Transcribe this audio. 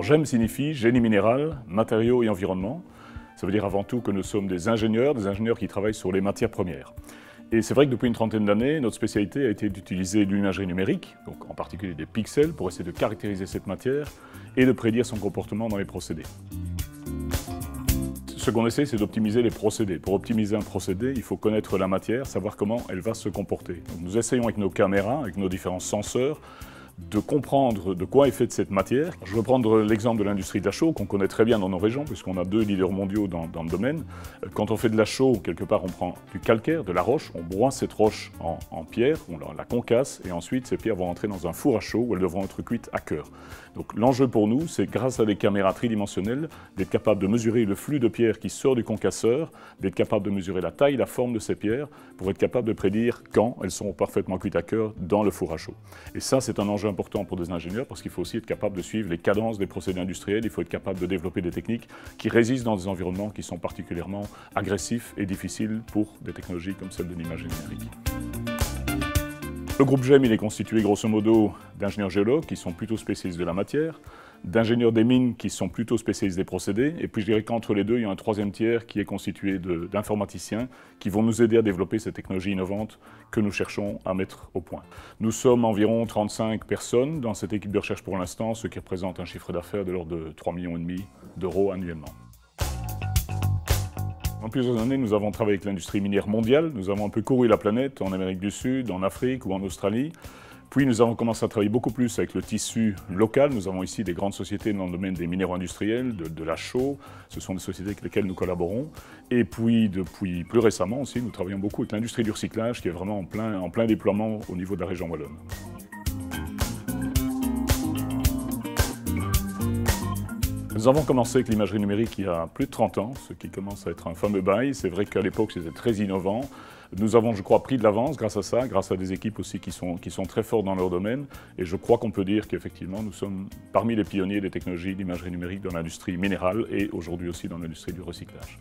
Alors GEM signifie génie minéral, matériaux et environnement. Ça veut dire avant tout que nous sommes des ingénieurs qui travaillent sur les matières premières. Et c'est vrai que depuis une trentaine d'années, notre spécialité a été d'utiliser l'imagerie numérique, donc en particulier des pixels, pour essayer de caractériser cette matière et de prédire son comportement dans les procédés. Ce qu'on essaie, c'est d'optimiser les procédés. Pour optimiser un procédé, il faut connaître la matière, savoir comment elle va se comporter. Donc nous essayons avec nos caméras, avec nos différents senseurs, de comprendre de quoi est faite cette matière. Je veux prendre l'exemple de l'industrie de la chaux, qu'on connaît très bien dans nos régions, puisqu'on a 2 leaders mondiaux dans le domaine. Quand on fait de la chaux, quelque part, on prend du calcaire, de la roche, on broie cette roche en pierre, on la concasse, et ensuite ces pierres vont entrer dans un four à chaux où elles devront être cuites à cœur. Donc l'enjeu pour nous, c'est grâce à des caméras tridimensionnelles, d'être capable de mesurer le flux de pierre qui sort du concasseur, d'être capable de mesurer la taille, la forme de ces pierres, pour être capable de prédire quand elles seront parfaitement cuites à cœur dans le four à chaux. Et ça, c'est un enjeu important pour des ingénieurs parce qu'il faut aussi être capable de suivre les cadences des procédés industriels, il faut être capable de développer des techniques qui résistent dans des environnements qui sont particulièrement agressifs et difficiles pour des technologies comme celle de l'imagerie numérique. Le groupe GEM il est constitué grosso modo d'ingénieurs géologues qui sont plutôt spécialistes de la matière, d'ingénieurs des mines qui sont plutôt spécialistes des procédés, et puis je dirais qu'entre les deux, il y a un troisième tiers qui est constitué d'informaticiens qui vont nous aider à développer ces technologies innovantes que nous cherchons à mettre au point. Nous sommes environ 35 personnes dans cette équipe de recherche pour l'instant, ce qui représente un chiffre d'affaires de l'ordre de 3,5 millions d'euros annuellement. En plusieurs années, nous avons travaillé avec l'industrie minière mondiale. Nous avons un peu couru la planète en Amérique du Sud, en Afrique ou en Australie. Puis nous avons commencé à travailler beaucoup plus avec le tissu local. Nous avons ici des grandes sociétés dans le domaine des minéraux industriels, de la chaux. Ce sont des sociétés avec lesquelles nous collaborons. Et puis depuis plus récemment aussi, nous travaillons beaucoup avec l'industrie du recyclage qui est vraiment en plein déploiement au niveau de la région wallonne. Nous avons commencé avec l'imagerie numérique il y a plus de 30 ans, ce qui commence à être un fameux bail. C'est vrai qu'à l'époque, c'était très innovant. Nous avons, je crois, pris de l'avance grâce à ça, grâce à des équipes aussi qui sont très fortes dans leur domaine. Et je crois qu'on peut dire qu'effectivement, nous sommes parmi les pionniers des technologies d'imagerie numérique dans l'industrie minérale et aujourd'hui aussi dans l'industrie du recyclage.